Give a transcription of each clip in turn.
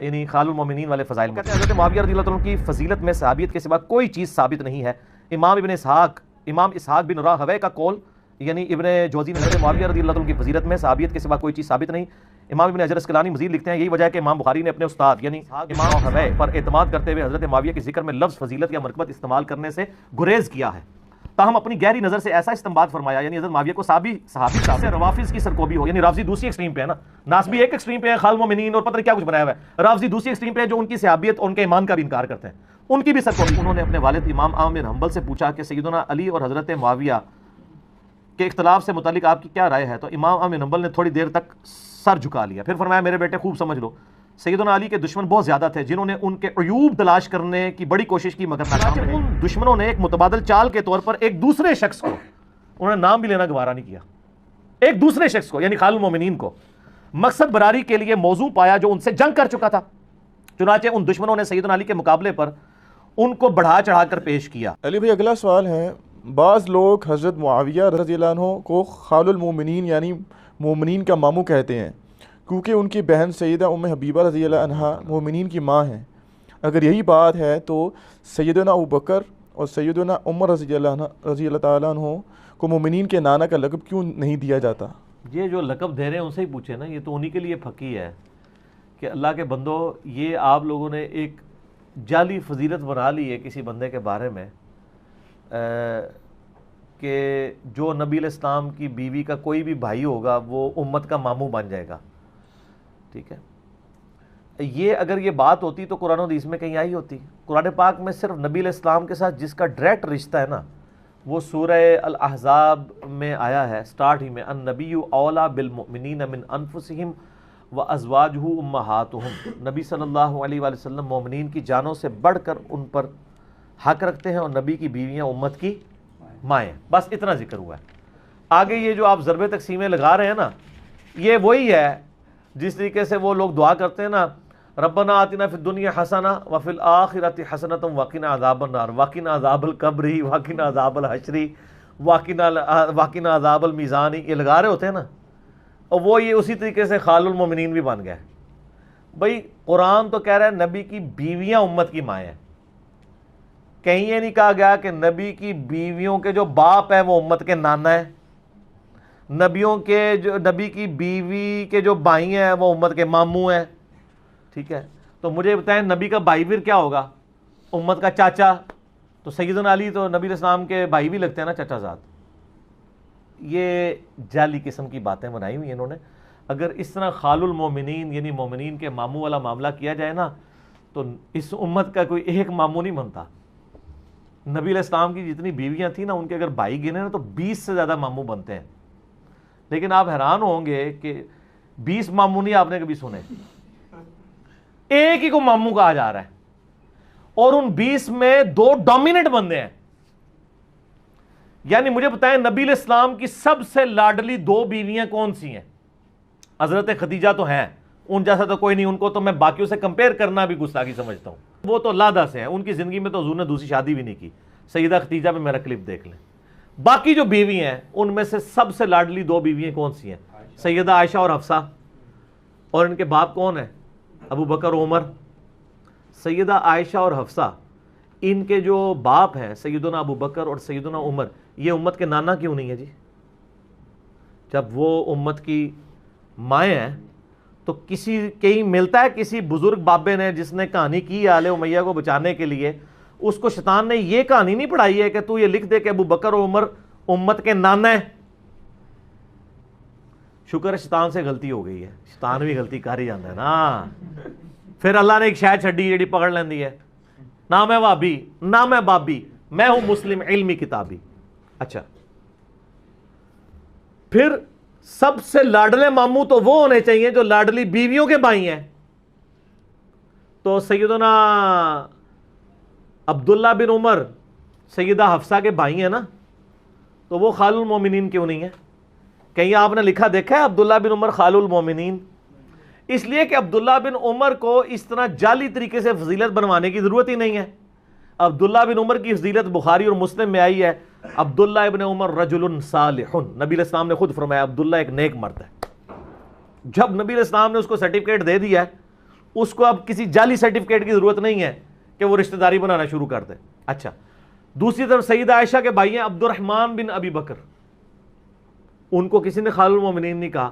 یعنی خال المومنین والے فضائل میں کہتے ہیں حضرت معاویہ رضی اللہ عنہ کی فضیلت میں صحابیت کے سوا کوئی چیز ثابت نہیں ہے. امام اسحاق بن راہوے کا قول یعنی ابن جوزی نے حضرت معاویہ رضی اللہ عنہ کی فضیلت میں صحابیت کے سوا کوئی چیز ثابت نہیں. امام ابن حجر اسقلانی مزید لکھتے ہیں یہی وجہ ہے کہ امام بخاری نے اپنے استاد یعنی امام راہوے پر اعتماد کرتے ہوئے حضرت معاویہ کے ذکر میں لفظ فضیلت یا مرتبت استعمال کرنے سے گریز کیا ہے. تاہم اپنی گہری نظر سے ایسا استنباط فرمایا یعنی حضرت معاویہ کو صحابی سے روافض کی سرکوبی ہو. یعنی رافضی دوسری ایکسٹریم پہ ہے نا, ناسبی ایک ایکسٹریم پہ ہے خال مومنین اور پتہ نہیں کیا کچھ بنایا ہوا ہے, رافضی دوسری ایکسٹریم پہ ہے جو ان کی صحابیت اور ان کے ایمان کا بھی انکار کرتے ہیں, ان کی بھی سرکوبی. انہوں نے اپنے والد امام احمد بن حنبل سے پوچھا کہ سیدنا علی اور حضرت معاویہ کے اختلاف سے متعلق آپ کی کیا رائے ہے, تو امام احمد بن حنبل نے تھوڑی دیر تک سر جھکا لیا, پھر فرمایا میرے بیٹے خوب سمجھ لو سیدنا علی کے دشمن بہت زیادہ تھے جنہوں نے ان کے عیوب تلاش کرنے کی بڑی کوشش کی مگر ناکام رہے. ان دشمنوں نے ایک متبادل چال کے طور پر ایک دوسرے شخص کو, انہوں نے نام بھی لینا گوارا نہیں کیا, ایک دوسرے شخص کو یعنی خال المومنین کو مقصد براری کے لیے موضوع پایا جو ان سے جنگ کر چکا تھا. چنانچہ ان دشمنوں نے سیدنا علی کے مقابلے پر ان کو بڑھا چڑھا کر پیش کیا. علی بھائی اگلا سوال ہے, بعض لوگ حضرت معاویہ رضی اللہ عنہ کو خال المومنین یعنی مومنین کا ماموں کہتے ہیں کیونکہ ان کی بہن سیدہ ام حبیبہ رضی اللہ عنہ مومنین کی ماں ہیں. اگر یہی بات ہے تو سیدنا ابو بکر اور سیدنا عمر رضی اللہ تعالیٰ عنہ کو مومنین کے نانا کا لقب کیوں نہیں دیا جاتا؟ یہ جو لقب دے رہے ہیں ان سے ہی پوچھے نا, یہ تو انہی کے لیے پھکی ہے کہ اللہ کے بندو یہ آپ لوگوں نے ایک جعلی فضیلت بنا لی ہے کسی بندے کے بارے میں کہ جو نبی علیہ السلام کی بیوی کا کوئی بھی بھائی ہوگا وہ امت کا ماموں بن جائے گا. ٹھیک ہے, یہ اگر یہ بات ہوتی تو قرآن و حدیث میں کہیں آئی ہوتی. قرآن پاک میں صرف نبی علیہ السلام کے ساتھ جس کا ڈائریکٹ رشتہ ہے نا وہ سورہ الاحزاب میں آیا ہے سٹارٹ ہی میں, النبی اولا بالمؤمنین من انفسہم وازواجہ امہاتہم. نبی صلی اللہ علیہ وآلہ وسلم مومنین کی جانوں سے بڑھ کر ان پر حق رکھتے ہیں اور نبی کی بیویاں امت کی مائیں. بس اتنا ذکر ہوا ہے. آگے یہ جو آپ ضرب تقسیمیں لگا رہے ہیں نا یہ وہی ہے جس طریقے سے وہ لوگ دعا کرتے ہیں نا, ربنا آتنا فی الدنیا حسنہ وفی الآخرۃ حسنۃ وقنا عذاب النار وقنا عذاب القبر وقنا عذاب الحشر وقنا عذاب المیزان, یہ لگا رہے ہوتے ہیں نا, اور وہ یہ اسی طریقے سے خال المومنین بھی بن گئے. بھائی قرآن تو کہہ رہا ہے نبی کی بیویاں امت کی مائیں ہیں, کہیں یہ نہیں کہا گیا کہ نبی کی بیویوں کے جو باپ ہیں وہ امت کے نانا ہیں, نبی کی بیوی کے جو بھائی ہیں وہ امت کے ماموں ہیں. ٹھیک ہے, تو مجھے بتائیں نبی کا بھائی پھر کیا ہوگا, امت کا چاچا. تو سیدنا علی تو نبی علیہ السلام کے بھائی بھی لگتے ہیں نا چچا زاد. یہ جعلی قسم کی باتیں بنائی ہوئی ہیں انہوں نے. اگر اس طرح خال المومنین یعنی مومنین کے ماموں والا معاملہ کیا جائے نا تو اس امت کا کوئی ایک ماموں نہیں بنتا. نبی علیہ السلام کی جتنی بیویاں تھیں نا ان کے اگر بھائی گنے نا تو 20 سے زیادہ ماموں بنتے ہیں. لیکن آپ حیران ہوں گے کہ 20 ماموں نہیں آپ نے کبھی سنے, ایک ہی کو ماموں کہا جا رہا ہے اور ان 20 میں 2 ڈومیننٹ بندے ہیں. یعنی مجھے بتائیں نبی علیہ السلام کی سب سے لاڈلی 2 بیویاں کون سی ہیں؟ حضرت خدیجہ تو ہیں, ان جیسا تو کوئی نہیں, ان کو تو میں باقیوں سے کمپیئر کرنا بھی گستاخی سمجھتا ہوں. وہ تو لادہ سے ہیں, ان کی زندگی میں تو حضور نے دوسری شادی بھی نہیں کی. سیدہ خدیجہ میں میرا کلپ دیکھ لیں. باقی جو بیوی ہیں ان میں سے سب سے لاڈلی 2 بیویاں کون سی ہیں؟ سیدہ عائشہ اور حفصہ. اور ان کے باپ کون ہیں؟ ابو بکر عمر. سیدہ عائشہ اور حفصہ ان کے جو باپ ہیں سیدنا ابو بکر اور سیدنا عمر, یہ امت کے نانا کیوں نہیں ہے جی؟ جب وہ امت کی مائیں ہیں تو کہیں ملتا ہے کسی بزرگ بابے نے جس نے کہانی کی آل امیہ کو بچانے کے لیے, اس کو شیطان نے یہ کہانی نہیں پڑھائی ہے کہ تو یہ لکھ دے کہ ابو بکر اور عمر امت کے نانا ہیں. شکر ہے شیطان سے غلطی ہو گئی ہے, شیطان بھی غلطی کر ہی جاتا ہے نا. پھر اللہ نے ایک شاید چھڈی جیڑی پکڑ لیندی ہے, نہ میں وابی نہ میں بابی, میں ہوں مسلم علمی کتابی. اچھا, پھر سب سے لاڈلے ماموں تو وہ ہونے چاہیے جو لاڈلی بیویوں کے بھائی ہیں. تو سیدنا عبداللہ بن عمر سیدہ حفصہ کے بھائی ہیں نا, تو وہ خال المومنین کیوں نہیں ہے؟ کہیں آپ نے لکھا دیکھا ہے عبداللہ بن عمر خال المومنین؟ اس لیے کہ عبداللہ بن عمر کو اس طرح جعلی طریقے سے فضیلت بنوانے کی ضرورت ہی نہیں ہے. عبداللہ بن عمر کی فضیلت بخاری اور مسلم میں آئی ہے, عبداللہ ابن عمر رجل صالح. نبی علیہ السلام نے خود فرمایا عبداللہ ایک نیک مرد ہے. جب نبی علیہ السلام نے اس کو سرٹیفکیٹ دے دیا ہے اس کو اب کسی جعلی سرٹیفکیٹ کی ضرورت نہیں ہے کہ وہ رشتہ داری بنانا شروع کر دے. اچھا دوسری طرف سیدہ عائشہ کے بھائی ہیں عبد الرحمن بن ابی بکر, ان کو کسی نے خال المومنین نہیں کہا,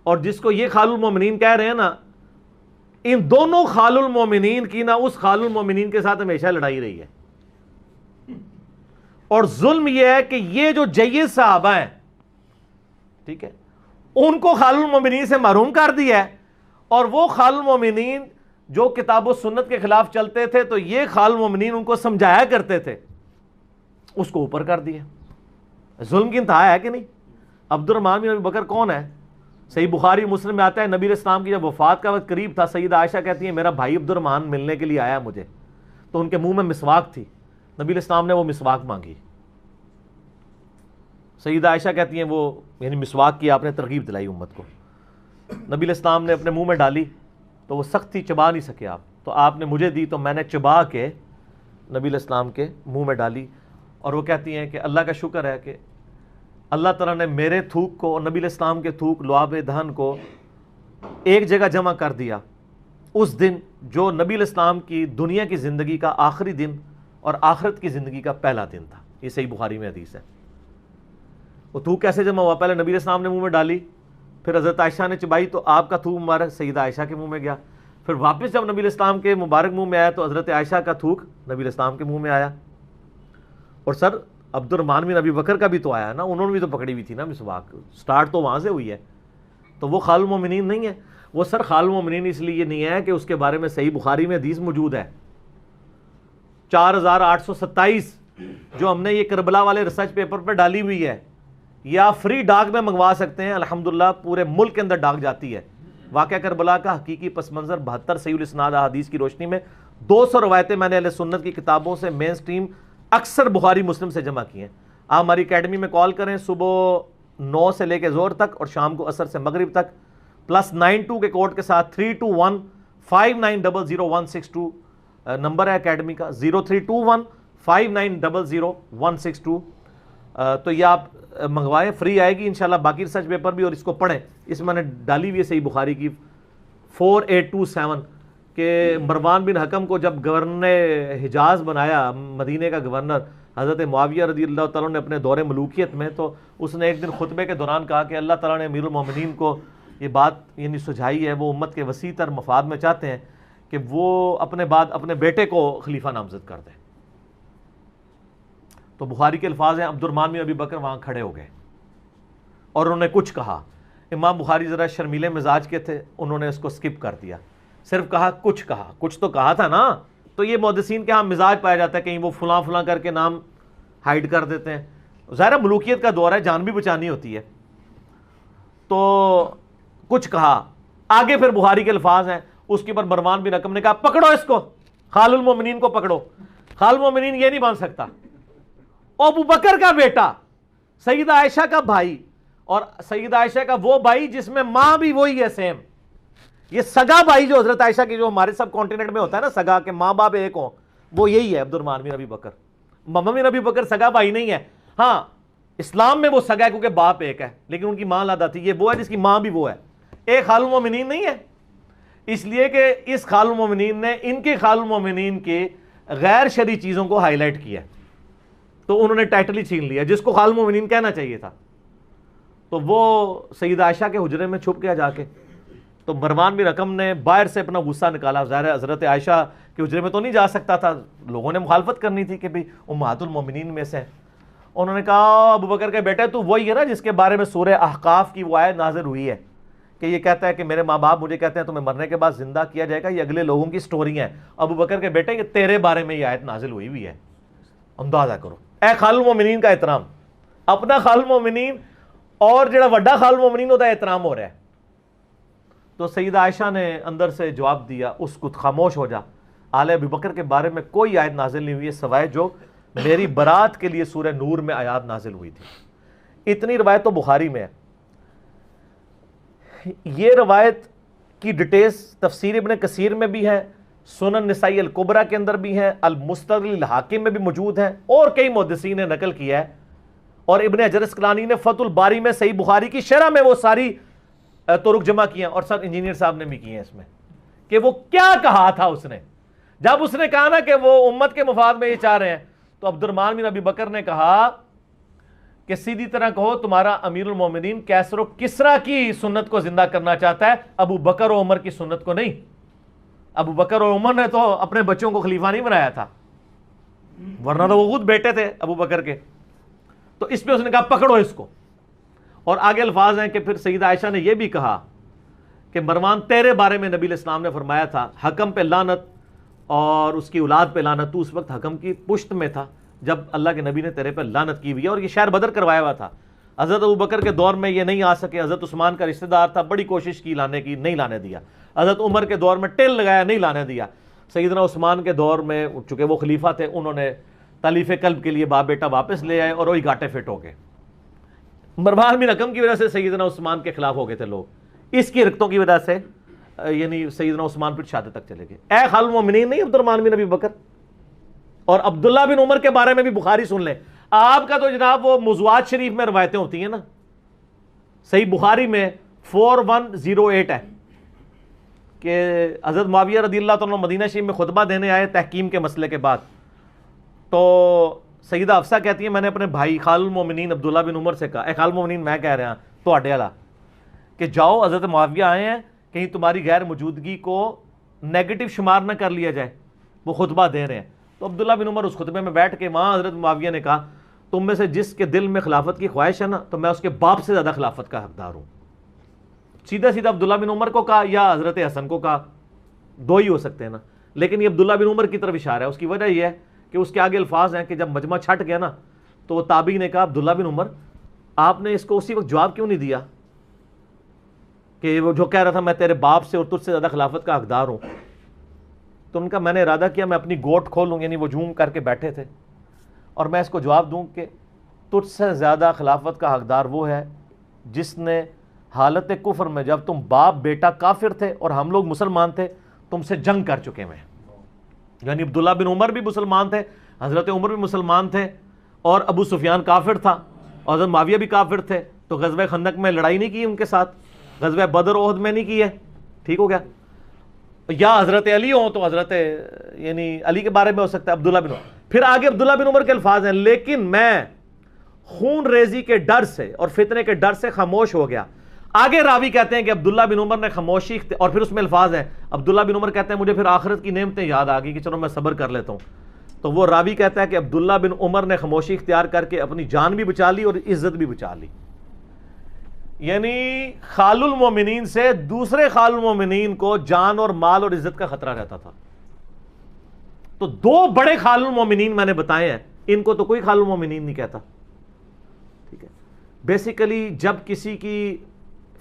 اور جس کو یہ خال المومنین کہہ رہے ہیں نا, ان دونوں خال المومنین کی نا اس خال المومنین کے ساتھ ہمیشہ لڑائی رہی ہے. اور ظلم یہ ہے کہ یہ جو جید صحابہ ہیں, ٹھیک ہے, ان کو خال المومنین سے محروم کر دیا ہے, اور وہ خال المومنین جو کتاب و سنت کے خلاف چلتے تھے تو یہ خال المومنین ان کو سمجھایا کرتے تھے, اس کو اوپر کر دیا. ظلم کی انتہا ہے کہ نہیں؟ عبد الرحمن بن ابی بکر کون ہے؟ صحیح بخاری مسلم میں آتا ہے نبی علیہ السلام کی جب وفات کا وقت قریب تھا, سیدہ عائشہ کہتی ہیں میرا بھائی عبد الرحمن ملنے کے لیے آیا مجھے, تو ان کے منہ میں مسواک تھی, نبی علیہ السلام نے وہ مسواک مانگی. سیدہ عائشہ کہتی ہیں وہ یعنی مسواک کی آپ نے ترغیب دلائی امت کو, نبی علیہ السلام نے اپنے منہ میں ڈالی تو وہ سخت تھی, چبا نہیں سکے آپ, تو آپ نے مجھے دی تو میں نے چبا کے نبی علیہ السلام کے منہ میں ڈالی. اور وہ کہتی ہیں کہ اللہ کا شکر ہے کہ اللہ تعالیٰ نے میرے تھوک کو اور نبی علیہ السلام کے تھوک لعاب دہن کو ایک جگہ جمع کر دیا اس دن جو نبی علیہ السلام کی دنیا کی زندگی کا آخری دن اور آخرت کی زندگی کا پہلا دن تھا. یہ صحیح بخاری میں حدیث ہے. وہ تھوک کیسے جمع ہوا؟ پہلے نبی علیہ السلام نے منہ میں ڈالی, پھر حضرت عائشہ نے چبائی تو آپ کا تھوک مبارک سیدہ عائشہ کے منہ میں گیا, پھر واپس جب نبی علیہ السلام کے مبارک منہ میں آیا تو حضرت عائشہ کا تھوک نبی علیہ السلام کے منہ میں آیا. اور سر عبد الرحمن بن ابی بکر کا بھی تو آیا نا, انہوں نے بھی تو پکڑی ہوئی تھی نا مسواک, سٹارٹ تو وہاں سے ہوئی ہے, تو وہ خال المومنین نہیں ہے. وہ سر خال المومنین اس لیے نہیں ہے کہ اس کے بارے میں صحیح بخاری میں حدیث موجود ہے 4827 جو ہم نے یہ کربلا والے ریسرچ پیپر پہ ڈالی ہوئی ہے, یا فری ڈاک میں منگوا سکتے ہیں, الحمدللہ پورے ملک کے اندر ڈاک جاتی ہے. واقعہ کربلا کا حقیقی پس منظر 72 صحیح الاسناد احادیث کی روشنی میں 200 روایتیں میں نے اہل سنت کی کتابوں سے مین سٹریم اکثر بخاری مسلم سے جمع کی ہیں. آپ ہماری اکیڈمی میں کال کریں صبح 9 سے لے کے زور تک اور شام کو عصر سے مغرب تک, +92 کے کوڈ کے ساتھ 32159000162 نمبر ہے اکیڈمی کا, 032159000162. تو یہ آپ منگوائیں, فری آئے گی انشاءاللہ. باقی ریسرچ پیپر بھی اور اس کو پڑھیں, اس میں نے ڈالی ہوئی ہے صحیح بخاری کی 4827 کہ مروان بن حکم کو جب گورنر حجاز بنایا, مدینے کا گورنر, حضرت معاویہ رضی اللہ تعالیٰ نے اپنے دور ملوکیت میں, تو اس نے ایک دن خطبے کے دوران کہا کہ اللہ تعالیٰ نے امیر المومنین کو یہ بات یعنی سجھائی ہے, وہ امت کے وسیع تر مفاد میں چاہتے ہیں کہ وہ اپنے بعد اپنے بیٹے کو خلیفہ نامزد کر دیں. تو بخاری کے الفاظ ہیں عبد الرحمن بن ابی بکر وہاں کھڑے ہو گئے اور انہوں نے کچھ کہا. امام بخاری ذرا شرمیلے مزاج کے تھے, انہوں نے اس کو سکپ کر دیا, صرف کہا کچھ کہا, کچھ تو کہا تھا نا. تو یہ محدثین کے ہاں مزاج پایا جاتا ہے, کہیں وہ فلاں فلاں کر کے نام ہائیڈ کر دیتے ہیں. ظاہر ملوکیت کا دور ہے, جان بھی بچانی ہوتی ہے. تو کچھ کہا, آگے پھر بخاری کے الفاظ ہیں, اس کے اوپر مروان بن حکم نے کہا پکڑو اس کو, خال المومنین کو پکڑو. خال المومنین یہ نہیں بن سکتا, ابو بکر کا بیٹا, سیدہ عائشہ کا بھائی, اور سیدہ عائشہ کا وہ بھائی جس میں ماں بھی وہی ہے سیم. یہ سگا بھائی جو حضرت عائشہ کی جو ہمارے سب کانٹیننٹ میں ہوتا ہے نا سگا, کہ ماں باپ ایک ہوں, وہ یہی ہے عبد الرحمن بن ابی بکر. محمد بن ابی بکر سگا بھائی نہیں ہے, ہاں اسلام میں وہ سگا ہے کیونکہ باپ ایک ہے, لیکن ان کی ماں علیحدہ تھی. یہ وہ ہے جس کی ماں بھی وہ ہے, ایک خال المومنین نہیں ہے. اس لیے کہ اس خال المومنین نے ان کے خال المومنین کے غیر شرعی چیزوں کو ہائی لائٹ کیا, تو انہوں نے ٹائٹل ہی چھین لیا جس کو خال المومنین کہنا چاہیے تھا. تو وہ سیدہ عائشہ کے حجرے میں چھپ گیا جا کے. تو مروان بن حکم نے باہر سے اپنا غصہ نکالا, ظاہر حضرت عائشہ کے حجرے میں تو نہیں جا سکتا تھا, لوگوں نے مخالفت کرنی تھی کہ بھئی امہات المومنین میں سے. انہوں نے کہا ابو بکر کے بیٹے تو وہی ہے نا جس کے بارے میں سورہ احقاف کی وہ آیت نازل ہوئی ہے کہ یہ کہتا ہے کہ میرے ماں باپ مجھے کہتے ہیں تمہیں مرنے کے بعد زندہ کیا جائے گا, یہ اگلے لوگوں کی سٹوری ہیں. ابو بکر کے بیٹے یہ تیرے بارے میں یہ آیت نازل ہوئی ہے, اندازہ کرو. اے خال المومنین کا احترام, اپنا خال المومنین اور جڑا وڈا خال المومنین ہوتا ہے احترام ہو رہا ہے. تو سیدہ عائشہ نے اندر سے جواب دیا اس کو خاموش ہو جا, آل ابو بکر کے بارے میں کوئی آیت نازل نہیں ہوئی ہے سوائے جو میری برات کے لیے سورہ نور میں آیات نازل ہوئی تھی. اتنی روایت تو بخاری میں ہے. یہ روایت کی ڈیٹیلز تفسیر ابن کثیر میں بھی ہے, سنن نسائی الکبریٰ کے اندر بھی ہیں, المستدرک الحاکم میں بھی موجود ہیں, اور کئی محدثین نے نقل کیا ہے. اور ابن حجر اسقلانی نے فتح الباری میں صحیح بخاری کی شرح میں وہ ساری طرق جمع کیے ہیں, اور سر انجینئر صاحب نے بھی کیے ہیں اس میں. کہ وہ کیا کہا تھا اس نے. جب اس نے کہا نا کہ وہ امت کے مفاد میں یہ چاہ رہے ہیں, تو عبد الرحمن بن ابی بکر نے کہا کہ سیدھی طرح کہو تمہارا امیر المومنین کیسر و کسرا کی سنت کو زندہ کرنا چاہتا ہے, ابو بکر و عمر کی سنت کو نہیں. ابو بکر اور عمر نے تو اپنے بچوں کو خلیفہ نہیں بنایا تھا, ورنہ تو وہ خود بیٹے تھے ابو بکر کے. تو اس پہ اس نے کہا پکڑو اس کو. اور آگے الفاظ ہیں کہ پھر سیدہ عائشہ نے یہ بھی کہا کہ مروان تیرے بارے میں نبی علیہ السلام نے فرمایا تھا حکم پہ لعنت اور اس کی اولاد پہ لعنت, تو اس وقت حکم کی پشت میں تھا جب اللہ کے نبی نے تیرے پہ لعنت کی ہوئی ہے. اور یہ شہر بدر کروایا ہوا تھا. حضرت ابو بکر کے دور میں یہ نہیں آ سکے, حضرت عثمان کا رشتہ دار تھا, بڑی کوشش کی لانے کی, نہیں لانے دیا. حضرت عمر کے دور میں ٹیل لگایا, نہیں لانے دیا. سیدنا عثمان کے دور میں چونکہ وہ خلیفہ تھے, انہوں نے تالیف قلب کے لیے باپ بیٹا واپس لے آئے اور وہی گاٹے فٹ ہو گئے. مروان بن حکم کی وجہ سے سیدنا عثمان کے خلاف ہو گئے تھے لوگ, اس کی حرکتوں کی وجہ سے یعنی سیدنا عثمان پھر شہادت تک چلے گئے. اے خال المومنین نہیں عبد الرحمن بن ابی بکر. اور عبداللہ بن عمر کے بارے میں بھی بخاری سن لیں. آپ کا تو جناب وہ موضوعات شریف میں روایتیں ہوتی ہیں نا, صحیح بخاری میں 4108 ہے کہ حضرت معاویہ رضی اللہ تعالیٰ مدینہ شریف میں خطبہ دینے آئے تحکیم کے مسئلے کے بعد. تو سیدہ حفصہ کہتی ہیں میں نے اپنے بھائی خال المومنین عبداللہ بن عمر سے کہا, اے خال المومنین میں کہہ رہا تو اڈے والا کہ جاؤ حضرت معاویہ آئے ہیں, کہیں تمہاری غیر موجودگی کو نیگیٹو شمار نہ کر لیا جائے, وہ خطبہ دے رہے ہیں. تو عبداللہ بن عمر اس خطبے میں بیٹھ کے وہاں حضرت معاویہ نے کہا تم میں سے جس کے دل میں خلافت کی خواہش ہے نا, تو میں اس کے باپ سے زیادہ خلافت کا حقدار ہوں. سیدھا سیدھا عبداللہ بن عمر کو کہا یا حضرت حسن کو کہا, دو ہی ہو سکتے ہیں نا, لیکن یہ عبداللہ بن عمر کی طرف اشارہ ہے. اس کی وجہ یہ ہے کہ اس کے آگے الفاظ ہیں کہ جب مجمع چھٹ گیا نا, تو وہ تابعی نے کہا عبداللہ بن عمر آپ نے اس کو اسی وقت جواب کیوں نہیں دیا کہ وہ جو کہہ رہا تھا میں تیرے باپ سے اور تجھ سے زیادہ خلافت کا حقدار ہوں. تو ان کا میں نے ارادہ کیا میں اپنی گوٹ کھولوں, یعنی وہ جھوم کر کے بیٹھے تھے, اور میں اس کو جواب دوں کہ تجھ سے زیادہ خلافت کا حقدار وہ ہے جس نے حالت کفر میں, جب تم باپ بیٹا کافر تھے اور ہم لوگ مسلمان تھے, تم سے جنگ کر چکے ہیں. یعنی عبداللہ بن عمر بھی مسلمان تھے, حضرت عمر بھی مسلمان تھے, اور ابو سفیان کافر تھا, اور حضرت معاویہ بھی کافر تھے. تو غزوہ خندق میں لڑائی نہیں کی ان کے ساتھ, غزوہ بدر احد میں نہیں کی ہے. ٹھیک ہو گیا. یا حضرت علی ہوں تو حضرت یعنی علی کے بارے میں ہو سکتا ہے عبداللہ بن عمر. پھر آگے عبداللہ بن عمر کے الفاظ ہیں لیکن میں خون ریزی کے ڈر سے اور فتنے کے ڈر سے خاموش ہو گیا. آگے راوی کہتے ہیں کہ عبداللہ بن عمر نے خاموشی اور پھر اس میں الفاظ ہیں عبداللہ بن عمر کہتے ہیں مجھے پھر آخرت کی نعمتیں یاد آ گئی کہ چلو میں صبر کر لیتا ہوں. تو وہ راوی کہتا ہے کہ عبداللہ بن عمر نے خاموشی اختیار کر کے اپنی جان بھی بچا لی اور عزت بھی بچا لی. یعنی خال المومنین سے دوسرے خال المومنین کو جان اور مال اور عزت کا خطرہ رہتا تھا. تو دو بڑے خال المومنین میں نے بتائے ہیں, ان کو تو کوئی خال المومنین نہیں کہتا. ٹھیک ہے. بیسیکلی جب کسی کی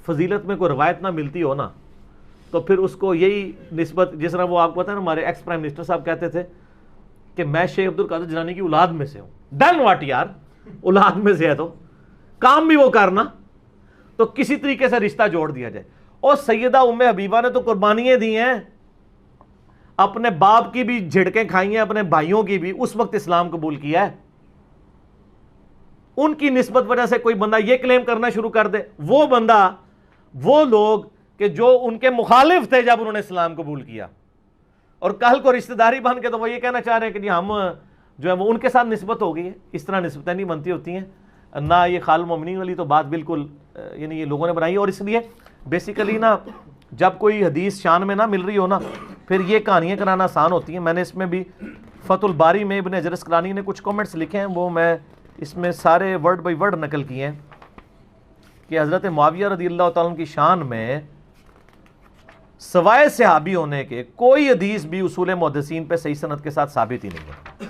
فضیلت میں کوئی روایت نہ ملتی ہو نا, تو پھر اس کو یہی نسبت, جس طرح وہ آپ کو پتا ہے نا ہمارے ایکس پرائم منسٹر صاحب کہتے تھے کہ میں شیخ عبد القادر جیلانی کی اولاد میں سے ہوں. ڈن واٹ یار, اولاد میں سے ہے تو کام بھی وہ کرنا, تو کسی طریقے سے رشتہ جوڑ دیا جائے. اور سیدہ ام حبیبہ نے تو قربانیاں دی ہیں, اپنے باپ کی بھی جھڑکیں کھائی ہیں, اپنے بھائیوں کی بھی, اس وقت اسلام قبول کیا ہے. ان کی نسبت وجہ سے کوئی بندہ یہ کلیم کرنا شروع کر دے, وہ بندہ وہ لوگ کہ جو ان کے مخالف تھے جب انہوں نے اسلام قبول کیا, اور کل کو رشتہ داری بن کے تو وہ یہ کہنا چاہ رہے ہیں کہ جی ہم جو ہے وہ ان کے ساتھ نسبت ہو گئی ہے. اس طرح نسبتیں نہیں بنتی ہوتی ہیں نہ. یہ خال المومنین والی تو بات بالکل یعنی یہ لوگوں نے بنائی. اور اس لیے بیسیکلی نا جب کوئی حدیث شان میں نہ مل رہی ہو نا, پھر یہ کہانیاں کرانا آسان ہوتی ہیں. میں نے اس میں بھی فتح الباری میں ابن حجر اسقلانی نے کچھ کامنٹس لکھے ہیں, وہ میں اس میں سارے ورڈ بائی ورڈ نقل کیے ہیں کہ حضرت معاویہ رضی اللہ تعالیٰ عنہ کی شان میں سوائے صحابی ہونے کے کوئی حدیث بھی اصول محدثین پہ صحیح سند کے ساتھ ثابت ہی نہیں ہے.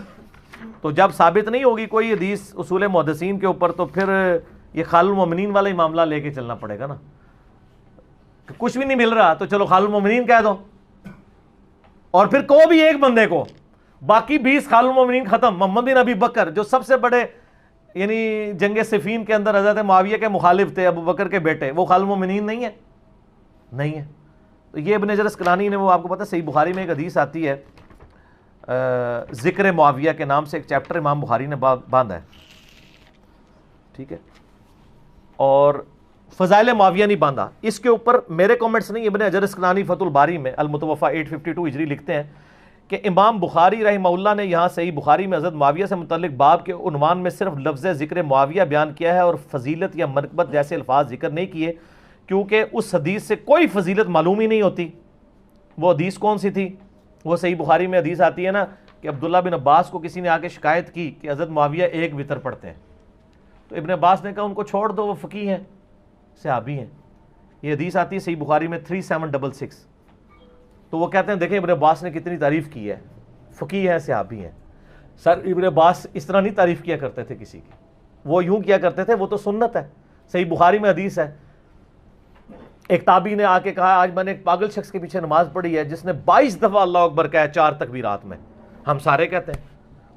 تو جب ثابت نہیں ہوگی کوئی حدیث اصول محدثین کے اوپر, تو پھر یہ خال المومنین والا ہی معاملہ لے کے چلنا پڑے گا نا. کچھ بھی نہیں مل رہا تو چلو خال المومنین کہہ دو, اور پھر کو بھی ایک بندے کو, باقی 20 خال المومنین ختم. محمد بن ابی بکر جو سب سے بڑے یعنی جنگ صفین کے اندر حضرت معاویہ کے مخالف تھے, ابو بکر کے بیٹے, وہ خال المومنین نہیں ہے, نہیں ہے. تو یہ ابن حجر اسقلانی نے, وہ آپ کو پتہ ہے صحیح بخاری میں ایک حدیث آتی ہے ذکر معاویہ کے نام سے, ایک چیپٹر امام بخاری نے باندھا ہے. ٹھیک ہے. اور فضائل معاویہ نہیں باندھا. اس کے اوپر میرے کامنٹس نہیں, ابن حجر اسقلانی فتح الباری میں المتوفا 852 ہجری لکھتے ہیں کہ امام بخاری رحمہ اللہ نے یہاں صحیح بخاری میں حضرت معاویہ سے متعلق باب کے عنوان میں صرف لفظ ذکر معاویہ بیان کیا ہے اور فضیلت یا منقبت جیسے الفاظ ذکر نہیں کیے, کیونکہ اس حدیث سے کوئی فضیلت معلوم ہی نہیں ہوتی. وہ حدیث کون سی تھی؟ وہ صحیح بخاری میں حدیث آتی ہے نا کہ عبداللہ بن عباس کو کسی نے آ کے شکایت کی کہ حضرت معاویہ ایک وتر پڑھتے ہیں, تو ابن عباس نے کہا ان کو چھوڑ دو, وہ فقیہ ہیں, صحابی ہیں. یہ حدیث آتی ہے صحیح بخاری میں 3766. تو وہ کہتے ہیں دیکھیں ابن عباس نے کتنی تعریف کی ہے, فقیہ ہیں, صحابی ہیں. سر ابن عباس اس طرح نہیں تعریف کیا کرتے تھے کسی کی, وہ یوں کیا کرتے تھے, وہ تو سنت ہے. صحیح بخاری میں حدیث ہے, ایک تابعی نے آ کے کہا آج میں نے ایک پاگل شخص کے پیچھے نماز پڑھی ہے جس نے 22 دفعہ اللہ اکبر کہا 4 تکبیرات میں. ہم سارے کہتے ہیں.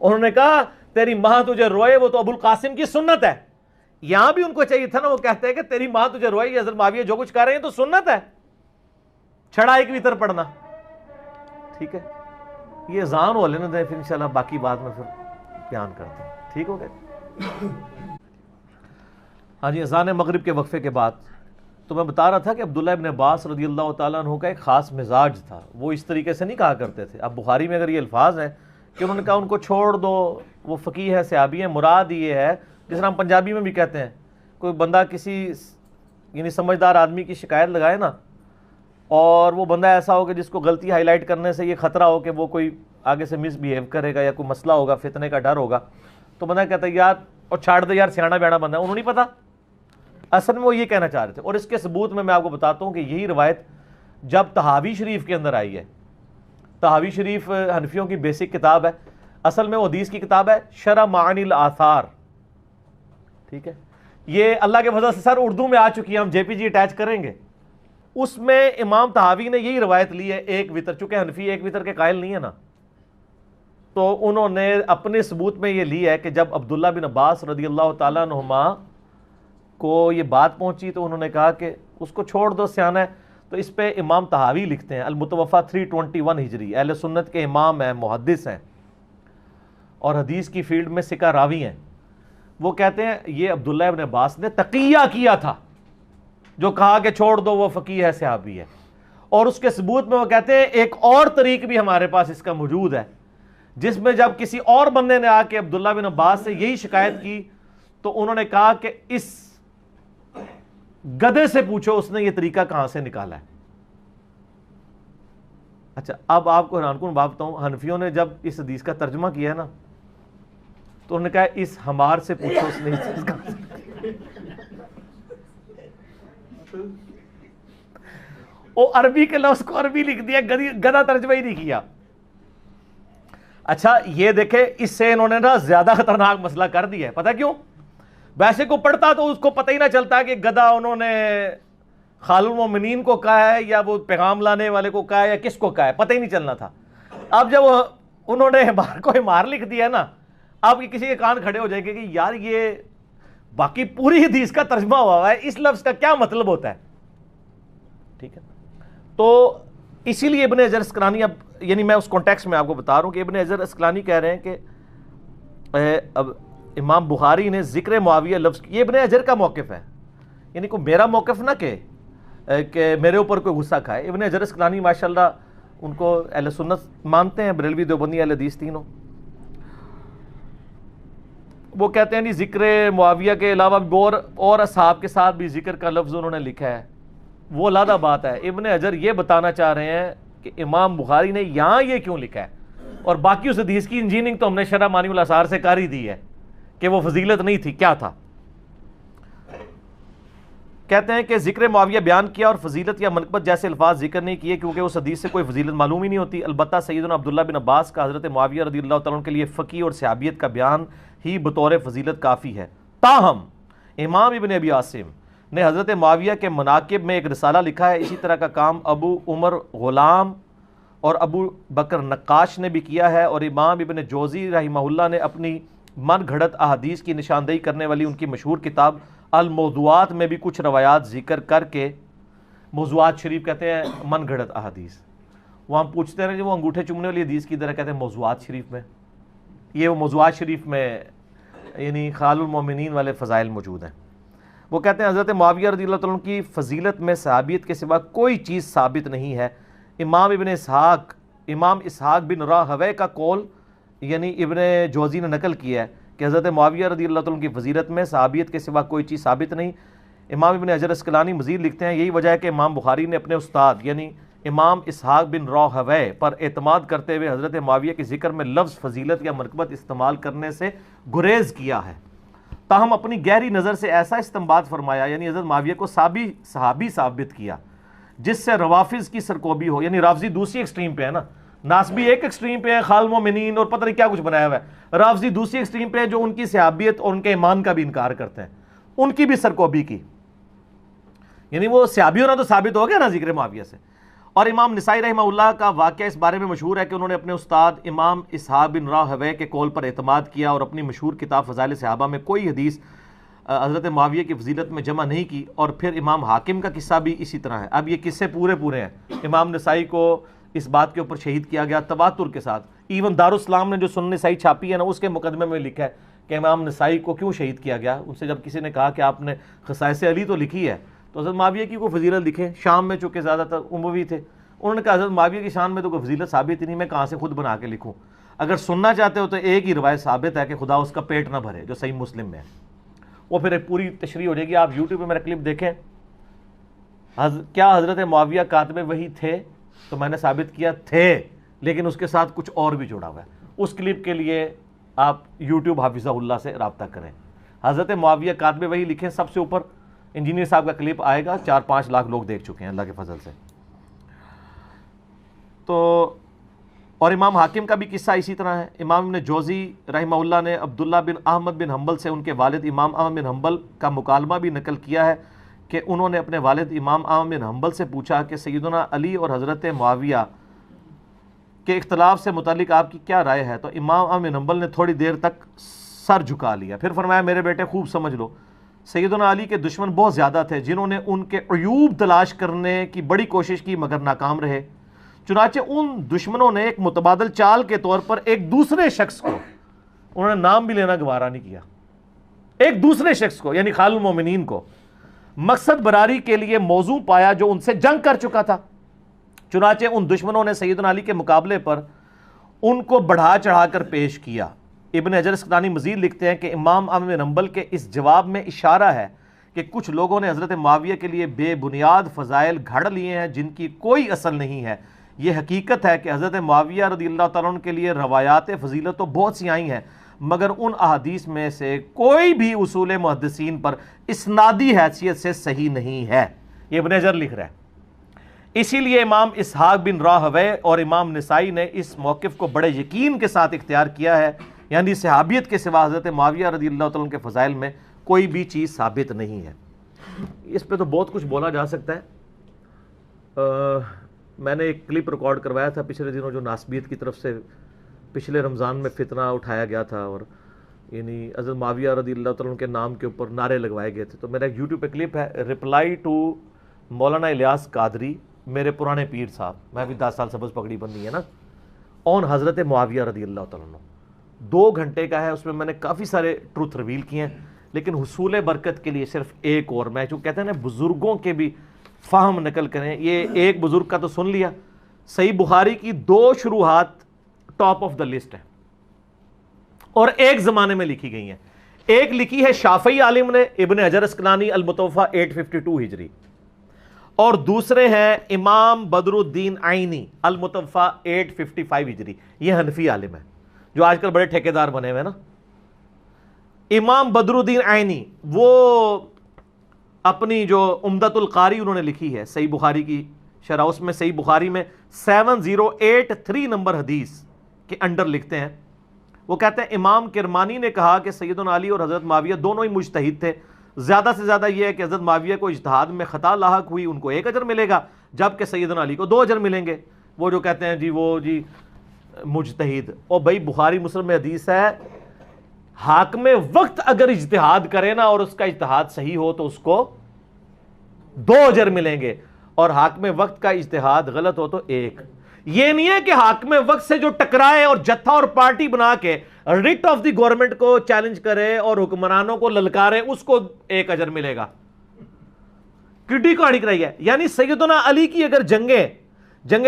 انہوں نے کہا تیری ماں تجھے روئے, وہ تو ابو القاسم کی سنت ہے. یہاں بھی ان کو چاہیے تھا نا, وہ کہتے ہیں کہ تیری ماں تجھے روئے, یہ حضرت معاویہ جو کچھ کر رہے ہیں تو سنت ہے, چھڑا ایک وتر پڑھنا. ٹھیک ہے, یہ اذان ہو لینے دیں, پھر انشاءاللہ باقی بات میں پھر بیان کرتے ہیں. ٹھیک ہو گیا؟ ہاں جی, اذان مغرب کے وقفے کے بعد تو میں بتا رہا تھا کہ عبداللہ ابن عباس رضی اللہ تعالیٰ عنہ کا ایک خاص مزاج تھا. وہ اس طریقے سے نہیں کہا کرتے تھے. اب بخاری میں اگر یہ الفاظ ہیں کہ انہوں نے کہا ان کو چھوڑ دو, وہ فقیہ ہے, صحابی ہیں, مراد یہ ہے جس طرح ہم پنجابی میں بھی کہتے ہیں, کوئی بندہ کسی یعنی سمجھدار آدمی کی شکایت لگائے نا, اور وہ بندہ ایسا ہو کہ جس کو غلطی ہائی لائٹ کرنے سے یہ خطرہ ہو کہ وہ کوئی آگے سے مس بیہیو کرے گا یا کوئی مسئلہ ہوگا, فتنے کا ڈر ہوگا, تو بندہ کہتا ہے یار اور چھاڑ دے یار, سیاڑا بیاڑا بندہ, انہوں نہیں پتا. اصل میں وہ یہ کہنا چاہ رہے تھے. اور اس کے ثبوت میں آپ کو بتاتا ہوں کہ یہی روایت جب طحاوی شریف کے اندر آئی ہے. طحاوی شریف حنفیوں کی بیسک کتاب ہے, اصل میں وہ حدیث کی کتاب ہے, شرح معانی الآثار. ٹھیک ہے, یہ اللہ کے فضل سے سر اردو میں آ چکی ہے, ہم جے پی جی اٹیچ کریں گے. اس میں امام طحاوی نے یہی روایت لی ہے ایک وتر, چونکہ حنفی ایک وتر کے قائل نہیں ہے نا, تو انہوں نے اپنے ثبوت میں یہ لی ہے کہ جب عبداللہ بن عباس رضی اللہ تعالیٰ عنہما کو یہ بات پہنچی تو انہوں نے کہا کہ اس کو چھوڑ دو, سیانا ہے. تو اس پہ امام طحاوی لکھتے ہیں, المتوفا 321 ہجری, اہل سنت کے امام ہیں, محدث ہیں, اور حدیث کی فیلڈ میں سکہ راوی ہیں. وہ کہتے ہیں یہ عبداللہ ابن عباس نے تقیہ کیا تھا جو کہا کہ چھوڑ دو, وہ فقیہ ہے, صحابی ہے. اور اس کے ثبوت میں وہ کہتے ہیں ایک اور طریق بھی ہمارے پاس اس کا موجود ہے, جس میں جب کسی اور بندے نے آ کے عبداللہ بن عباس سے یہی شکایت کی تو انہوں نے کہا کہ اس گدھے سے پوچھو اس نے یہ طریقہ کہاں سے نکالا ہے. اچھا, اب آپ کو حیران کن بات بتاؤں, حنفیوں نے جب اس حدیث کا ترجمہ کیا ہے نا تو انہوں نے کہا اس ہمار سے پوچھو اس نے اس کا. وہ عربی کے لفظ کو عربی لکھ دیا, گدھا ترجمہ ہی نہیں کیا. اچھا یہ دیکھیں, اس سے انہوں نے نا زیادہ خطرناک مسئلہ کر دیا ہے. پتہ کیوں؟ ویسے کو پڑھتا تو اس کو پتہ ہی نہ چلتا کہ گدھا انہوں نے خال المومنین کو کہا ہے یا وہ پیغام لانے والے کو کہا ہے یا کس کو کہا ہے, پتہ ہی نہیں چلنا تھا. اب جب انہوں نے ہمار کو ہمار لکھ دیا نا, اب کسی کے کان کھڑے ہو جائیں گے کہ یار یہ باقی پوری حدیث کا ترجمہ ہوا ہے, اس لفظ کا کیا مطلب ہوتا ہے. ٹھیک ہے, تو اسی لیے ابن حجر اسقلانی, اب یعنی میں اس کانٹیکسٹ میں آپ کو بتا رہا ہوں کہ ابن حجر اسقلانی کہہ رہے ہیں کہ اب امام بخاری نے ذکر معاویہ لفظ, یہ ابن حجر کا موقف ہے, یعنی کوئی میرا موقف نہ کہ میرے اوپر کوئی غصہ کھائے. ابن حجر اسقلانی ماشاءاللہ ان کو اہل سنت مانتے ہیں, بریلوی دیوبندی اہل حدیث تینوں. وہ کہتے ہیں نہیں ذکر معاویہ کے علاوہ اور اصحاب کے ساتھ بھی ذکر کا لفظ انہوں نے لکھا ہے, وہ علیحدہ بات ہے. ابن حجر یہ بتانا چاہ رہے ہیں کہ امام بخاری نے یہاں یہ کیوں لکھا ہے, اور باقی اس حدیث کی انجینئرنگ تو ہم نے شرح معانی الآثار سے کر ہی دی ہے کہ وہ فضیلت نہیں تھی, کیا تھا. کہتے ہیں کہ ذکر معاویہ بیان کیا اور فضیلت یا منقبت جیسے الفاظ ذکر نہیں کیے کیونکہ اس حدیث سے کوئی فضیلت معلوم ہی نہیں ہوتی. البتہ سیدنا عبداللہ بن عباس کا حضرت معاویہ رضی اللہ تعالیٰ عنہ کے لیے فقیہ اور صحابیت کا بیان ہی بطور فضیلت کافی ہے. تاہم امام ابن ابی عاصم نے حضرت معاویہ کے مناقب میں ایک رسالہ لکھا ہے. اسی طرح کا کام ابو عمر غلام اور ابو بکر نقاش نے بھی کیا ہے, اور امام ابن جوزی رحمہ اللہ نے اپنی من گھڑت احادیث کی نشاندہی کرنے والی ان کی مشہور کتاب الموضوعات میں بھی کچھ روایات ذکر کر کے, موضوعات شریف کہتے ہیں من گھڑت احادیث, وہ ہم پوچھتے ہیں جو وہ انگوٹھے چومنے والی حدیث کی طرح کہتے ہیں موضوعات شریف میں, یہ وہ موضوعات شریف میں یعنی خال المومنین والے فضائل موجود ہیں. وہ کہتے ہیں حضرت معاویہ رضی اللہ تعالیٰ عنہ کی فضیلت میں صحابیت کے سوا کوئی چیز ثابت نہیں ہے۔ امام اسحاق بن راہوے کا قول یعنی ابن جوزی نے نقل کیا ہے کہ حضرت معاویہ رضی اللہ تعالیٰ عنہ کی فضیلت میں صحابیت کے سوا کوئی چیز ثابت نہیں۔ امام ابن حجر اسقلانی مزید لکھتے ہیں یہی وجہ ہے کہ امام بخاری نے اپنے استاد یعنی امام اسحاق بن راہوے پر اعتماد کرتے ہوئے حضرت معاویہ کے ذکر میں لفظ فضیلت یا مرتبت استعمال کرنے سے گریز کیا ہے، تاہم اپنی گہری نظر سے ایسا استنباط فرمایا یعنی حضرت معاویہ کو صحابی ثابت کیا جس سے روافظ کی سرکوبی ہو، یعنی رافضی دوسری ایکسٹریم پہ ہے نا، ناسبی ایک ایکسٹریم پہ ہے خال المومنین اور پتہ نہیں کیا کچھ بنایا ہوا ہے، رافضی دوسری ایکسٹریم پہ ہے جو ان کی صحابیت اور ان کے ایمان کا بھی انکار کرتے ہیں، ان کی بھی سرکوبی کی، یعنی وہ صحابی ہونا تو ثابت ہو گیا نا ذکر معاویہ سے۔ اور امام نسائی رحمہ اللہ کا واقعہ اس بارے میں مشہور ہے کہ انہوں نے اپنے استاد امام اسحاق بن راہوے کے قول پر اعتماد کیا اور اپنی مشہور کتاب فضائل صحابہ میں کوئی حدیث حضرت معاویہ کی فضیلت میں جمع نہیں کی، اور پھر امام حاکم کا قصہ بھی اسی طرح ہے۔ اب یہ قصے پورے ہیں، امام نسائی کو اس بات کے اوپر شہید کیا گیا تواتر کے ساتھ، ایون دارالاسلام نے جو سنن نسائی چھاپی ہے نا اس کے مقدمے میں لکھا ہے کہ امام نسائی کو کیوں شہید کیا گیا۔ ان سے جب کسی نے کہا کہ آپ نے خصائص علی تو لکھی ہے تو حضرت معاویہ کی کوئی فضیلت لکھیں، شام میں چونکہ زیادہ تر اموی تھے، انہوں نے کہا حضرت معاویہ کی شان میں تو کوئی فضیلت ثابت ہی نہیں، میں کہاں سے خود بنا کے لکھوں، اگر سننا چاہتے ہو تو ایک ہی روایت ثابت ہے کہ خدا اس کا پیٹ نہ بھرے جو صحیح مسلم میں ہے، وہ پھر ایک پوری تشریح ہو جائے گی۔ آپ یوٹیوب پہ میرا کلپ دیکھیں، کیا حضرت معاویہ کاتب وحی تھے، تو میں نے ثابت کیا تھے، لیکن اس کے ساتھ کچھ اور بھی جڑا ہوا ہے۔ اس کلپ کے لیے آپ یوٹیوب حافظہ اللہ سے رابطہ کریں، حضرت معاویہ کاتب وحی لکھیں، سب سے اوپر انجینئر صاحب کا کلپ آئے گا، 4-5 لاکھ لوگ دیکھ چکے ہیں اللہ کے فضل سے۔ تو اور امام حاکم کا بھی قصہ اسی طرح ہے۔ امام ابن جوزی رحمہ اللہ نے عبداللہ بن احمد بن حنبل سے ان کے والد امام احمد بن حنبل کا مکالمہ بھی نقل کیا ہے کہ انہوں نے اپنے والد امام احمد بن حنبل سے پوچھا کہ سیدنا علی اور حضرت معاویہ کے اختلاف سے متعلق آپ کی کیا رائے ہے، تو امام احمد بن حنبل نے تھوڑی دیر تک سر جھکا لیا، پھر فرمایا میرے بیٹے خوب سمجھ لو، سیدنا علی کے دشمن بہت زیادہ تھے جنہوں نے ان کے عیوب تلاش کرنے کی بڑی کوشش کی مگر ناکام رہے، چنانچہ ان دشمنوں نے ایک متبادل چال کے طور پر ایک دوسرے شخص کو، انہوں نے نام بھی لینا گوارا نہیں کیا، ایک دوسرے شخص کو یعنی خال المومنین کو مقصد براری کے لیے موضوع پایا جو ان سے جنگ کر چکا تھا، چنانچہ ان دشمنوں نے سیدنا علی کے مقابلے پر ان کو بڑھا چڑھا کر پیش کیا۔ ابن حجر اسقلانی مزید لکھتے ہیں کہ امام احمد بن حنبل کے اس جواب میں اشارہ ہے کہ کچھ لوگوں نے حضرت معاویہ کے لیے بے بنیاد فضائل گھڑ لیے ہیں جن کی کوئی اصل نہیں ہے۔ یہ حقیقت ہے کہ حضرت معاویہ رضی اللہ تعالیٰ عنہ کے لیے روایات فضیلت تو بہت سی آئی ہیں مگر ان احادیث میں سے کوئی بھی اصول محدثین پر اسنادی حیثیت سے صحیح نہیں ہے، یہ ابن حجر لکھ رہا ہے۔ اسی لیے امام اسحاق بن راہوے اور امام نسائی نے اس موقف کو بڑے یقین کے ساتھ اختیار کیا ہے، یعنی صحابیت کے سوا حضرت معاویہ رضی اللہ تعالیٰ عنہ کے فضائل میں کوئی بھی چیز ثابت نہیں ہے۔ اس پہ تو بہت کچھ بولا جا سکتا ہے۔ میں نے ایک کلپ ریکارڈ کروایا تھا پچھلے دنوں جو ناسبیت کی طرف سے پچھلے رمضان میں فتنہ اٹھایا گیا تھا، اور یعنی حضرت معاویہ رضی اللہ تعالیٰ عنہ کے نام کے اوپر نعرے لگوائے گئے تھے، تو میرا ایک یوٹیوب پہ کلپ ہے، رپلائی ٹو مولانا الیاس قادری، میرے پرانے پیر صاحب، میں بھی 10 سال سبز پگڑی بندی ہے نا، اون حضرت معاویہ رضی اللہ تعالیٰ عنہ، 2 گھنٹے کا ہے، اس میں میں نے کافی سارے ٹروتھ ریویل کیے ہیں، لیکن حصول برکت کے لیے صرف ایک اور، میں جو کہتے ہیں نا بزرگوں کے بھی فہم نقل کریں، یہ ایک بزرگ کا تو سن لیا، صحیح بخاری کی 2 شروحات ٹاپ آف دا لسٹ ہیں اور ایک زمانے میں لکھی گئی ہیں، ایک لکھی ہے شافعی عالم نے ابن حجر اسقلانی المتوفی 852 ہجری، اور دوسرے ہیں امام بدر الدین عینی المتوفی 855 ہجری، یہ حنفی عالم ہے جو آج کل بڑے ٹھیکیدار بنے ہوئے نا۔ امام بدر الدین عینی وہ اپنی جو عمدۃ القاری انہوں نے لکھی ہے صحیح بخاری کی شرح، اس میں صحیح بخاری میں 7083 نمبر حدیث کے انڈر لکھتے ہیں، وہ کہتے ہیں امام کرمانی نے کہا کہ سیدنا علی اور حضرت معاویہ دونوں ہی مجتہد تھے، زیادہ سے زیادہ یہ ہے کہ حضرت معاویہ کو اجتہاد میں خطا لاحق ہوئی ان کو 1 اجر ملے گا، جبکہ سیدنا علی کو 2 اجر ملیں گے۔ وہ جو کہتے ہیں جی وہ جی مجتہد، اور بھائی بخاری مسلم میں حدیث ہے حاکم وقت اگر اجتہاد کرے نا اور اس کا اجتہاد صحیح ہو تو اس کو 2 اجر ملیں گے، اور حاکم وقت کا اجتہاد غلط ہو تو 1، یہ نہیں ہے کہ حاکم وقت سے جو ٹکرائے اور جتھا اور پارٹی بنا کے ریٹ آف دی گورنمنٹ کو چیلنج کرے اور حکمرانوں کو للکارے اس کو ایک اجر ملے گا. کڈی کہانی کرائی ہے. یعنی سیدنا علی کی اگر جنگ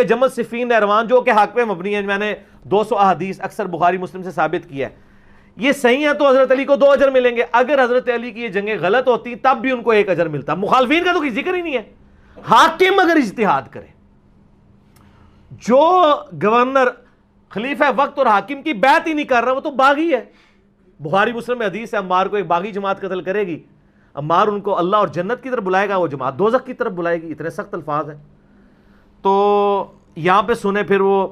جمل صفین نہروان جو کہ حق پہ مبنی ہے، میں نے 200 احادیث اکثر بخاری مسلم سے ثابت کیا ہے، یہ صحیح ہے تو حضرت علی کو 2 اجر ملیں گے. اگر حضرت علی کی یہ جنگیں غلط ہوتی تب بھی ان کو 1 اجر ملتا. مخالفین کا تو کوئی ذکر ہی نہیں ہے. حاکم اگر اجتہاد کرے، جو گورنر خلیفہ وقت اور حاکم کی بیعت ہی نہیں کر رہا وہ تو باغی ہے. بخاری مسلم میں حدیث ہے عمار کو ایک باغی جماعت قتل کرے گی، عمار ان کو اللہ اور جنت کی طرف بلائے گا، وہ جماعت دوزخ کی طرف بلائے گی. اتنے سخت الفاظ ہیں. تو یہاں پہ سنیں پھر وہ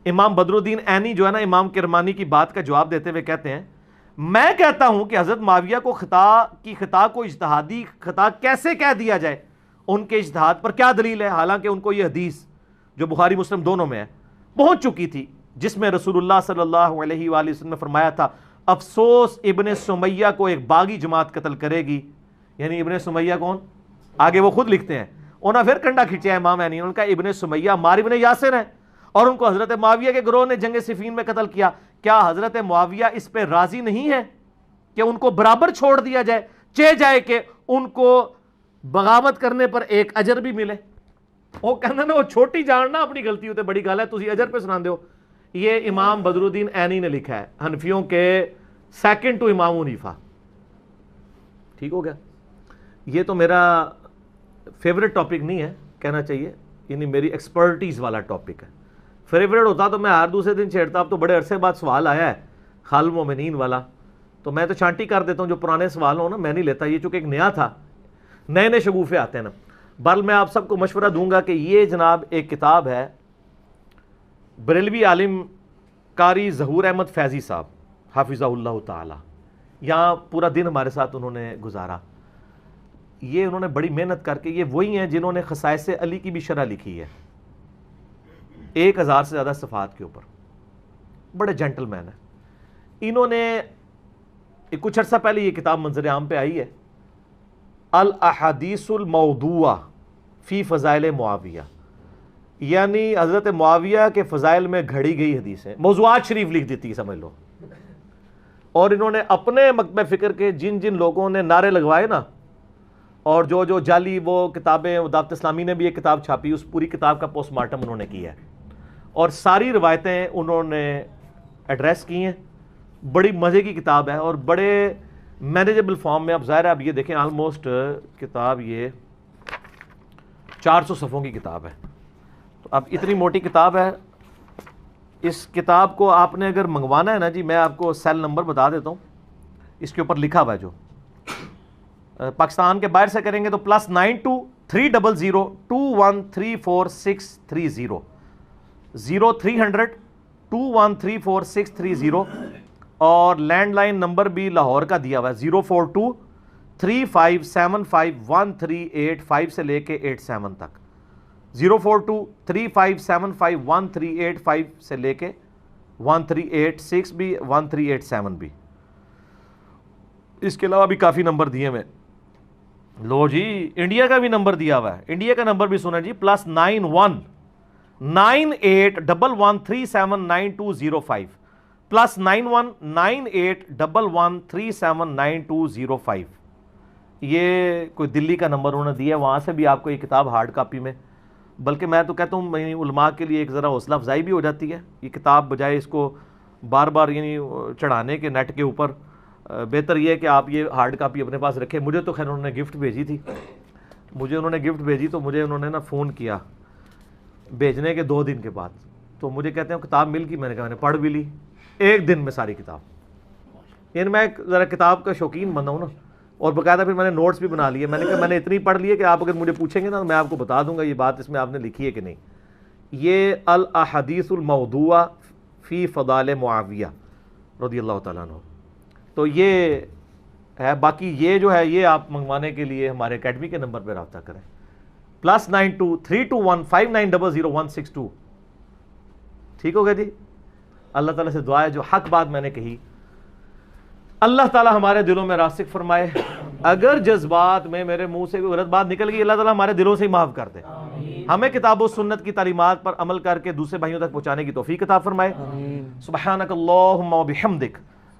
امام بدر الدین عینی جو ہے نا امام کرمانی کی بات کا جواب دیتے ہوئے کہتے ہیں، میں کہتا ہوں کہ حضرت معاویہ کو خطا کو اجتہادی خطا کیسے کہہ دیا جائے، ان کے اجتہاد پر کیا دلیل ہے، حالانکہ ان کو یہ حدیث جو بخاری مسلم دونوں میں ہے پہنچ چکی تھی، جس میں رسول اللہ صلی اللہ علیہ وآلہ وسلم نے فرمایا تھا افسوس ابن سمیہ کو ایک باغی جماعت قتل کرے گی. یعنی ابن سمیہ کون؟ آگے وہ خود لکھتے ہیں، انہوں نے پھر کنڈا کھینچا ہے امام عینی، ان کا ابن سمیہ عمار ابن یاسر ہیں اور ان کو حضرت معاویہ کے گروہ نے جنگ صفین میں قتل کیا. کیا حضرت معاویہ اس پہ راضی نہیں ہے کہ ان کو برابر چھوڑ دیا جائے، چہ جائے کہ ان کو بغاوت کرنے پر 1 اجر بھی ملے؟ وہ کہنا نا وہ چھوٹی جاننا اپنی غلطی ہوتے بڑی گل ہے، تسی اجر پہ سنا دیو. یہ امام بدر الدین عینی نے لکھا ہے، حنفیوں کے سیکنڈ ٹو امام حنیفہ. ٹھیک ہو گیا. یہ تو میرا فیوریٹ ٹاپک نہیں ہے کہنا چاہیے، یعنی میری ایکسپرٹیز والا ٹاپک ہے. فیوریٹ ہوتا تو میں ہر دوسرے دن چھیڑتا. اب تو بڑے عرصے بعد سوال آیا ہے خال مومنین والا، تو میں تو چھانٹی کر دیتا ہوں. جو پرانے سوال ہوں نا میں نہیں لیتا، یہ چونکہ ایک نیا تھا، نئے شگوفے آتے ہیں نا. بل میں آپ سب کو مشورہ دوں گا کہ یہ جناب ایک کتاب ہے بریلوی عالم قاری ظہور احمد فیضی صاحب حافظہ اللہ تعالی، یہاں پورا دن ہمارے ساتھ انہوں نے گزارا. یہ انہوں نے بڑی محنت کر کے، یہ وہی ہیں جنہوں نے خصائص علی کی بھی شرح لکھی ہے 1000 سے زیادہ صفات کے اوپر. بڑے جینٹل مین ہیں. انہوں نے کچھ عرصہ پہلے یہ کتاب منظر عام پہ آئی ہے، الاحادیث الموضوعہ فی فضائل معاویہ، یعنی حضرت معاویہ کے فضائل میں گھڑی گئی حدیثیں، موضوعات شریف لکھ دیتی سمجھ لو. اور انہوں نے اپنے مکتبہ فکر کے جن لوگوں نے نعرے لگوائے نا، اور جو جعلی وہ کتابیں، دعوت اسلامی نے بھی ایک کتاب چھاپی، اس پوری کتاب کا پوسٹ مارٹم انہوں نے کیا ہے اور ساری روایتیں انہوں نے ایڈریس کی ہیں. بڑی مزے کی کتاب ہے اور بڑے مینیجبل فارم میں. اب ظاہر ہے اب یہ دیکھیں آلموسٹ کتاب یہ 400 صفحوں کی کتاب ہے. تو اب اتنی موٹی کتاب ہے، اس کتاب کو آپ نے اگر منگوانا ہے نا جی، میں آپ کو سیل نمبر بتا دیتا ہوں، اس کے اوپر لکھا ہوا ہے. جو پاکستان کے باہر سے کریں گے تو +92 300 2134630 0300 2134630 اور لینڈ لائن نمبر بھی لاہور کا دیا ہوا ہے 042 35751385 سے لے کے 87 تک. 042 35751385 سے لے کے 1386 بھی 1387 بھی. اس کے علاوہ بھی کافی نمبر دیے ہوئے. لو جی انڈیا کا بھی نمبر دیا ہوا ہے، انڈیا کا نمبر بھی سنا جی +91 9811379205 +91 9811379205. یہ کوئی دلی کا نمبر انہوں نے دیا ہے، وہاں سے بھی آپ کو یہ کتاب ہارڈ کاپی میں. بلکہ میں تو کہتا ہوں علماء کے لیے ایک ذرا حوصلہ افزائی بھی ہو جاتی ہے یہ کتاب، بجائے اس کو بار بار یعنی چڑھانے کے نیٹ کے اوپر. بہتر یہ ہے کہ آپ یہ ہارڈ کاپی اپنے پاس رکھیں. مجھے تو خیر انہوں نے گفٹ بھیجی تھی، تو مجھے انہوں نے نا فون کیا بھیجنے کے 2 دن کے بعد. تو مجھے کہتے ہیں کتاب مل گئی. میں نے کہا میں نے پڑھ بھی لی 1 دن میں ساری کتاب. یعنی میں ذرا کتاب کا شوقین بندہ ہوں نا، اور باقاعدہ پھر میں نے نوٹس بھی بنا لیے. میں نے کہا میں نے اتنی پڑھ لی ہے کہ آپ اگر مجھے پوچھیں گے نا تو میں آپ کو بتا دوں گا یہ بات اس میں آپ نے لکھی ہے کہ نہیں. یہ الاحادیث الموضوعہ فی فضائل معاویہ رضی اللہ تعالیٰ عنہ. تو یہ ہے. باقی یہ جو ہے یہ آپ منگوانے کے لیے ہمارے اکیڈمی کے نمبر پہ رابطہ کریں +92 321 5900162. ٹھیک ہو گیا جی. اللہ تعالیٰ سے دعا ہے جو حق بات میں نے کہی اللہ تعالیٰ ہمارے دلوں میں راسخ فرمائے. اگر جذبات میں میرے منہ سے کوئی غلط بات نکل گئی اللہ تعالیٰ ہمارے دلوں سے ہی معاف کر دے. ہمیں کتاب و سنت کی تعلیمات پر عمل کر کے دوسرے بھائیوں تک پہنچانے کی توفیق عطا فرمائے. سبحانک اللہم و بحمدک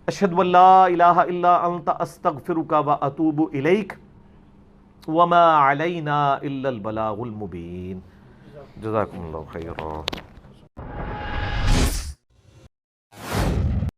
اشہد ان لا الہ الا انت استغفرک و اتوب الیک وما علینا الا البلاغ المبین. جزاکم اللہ خیرا.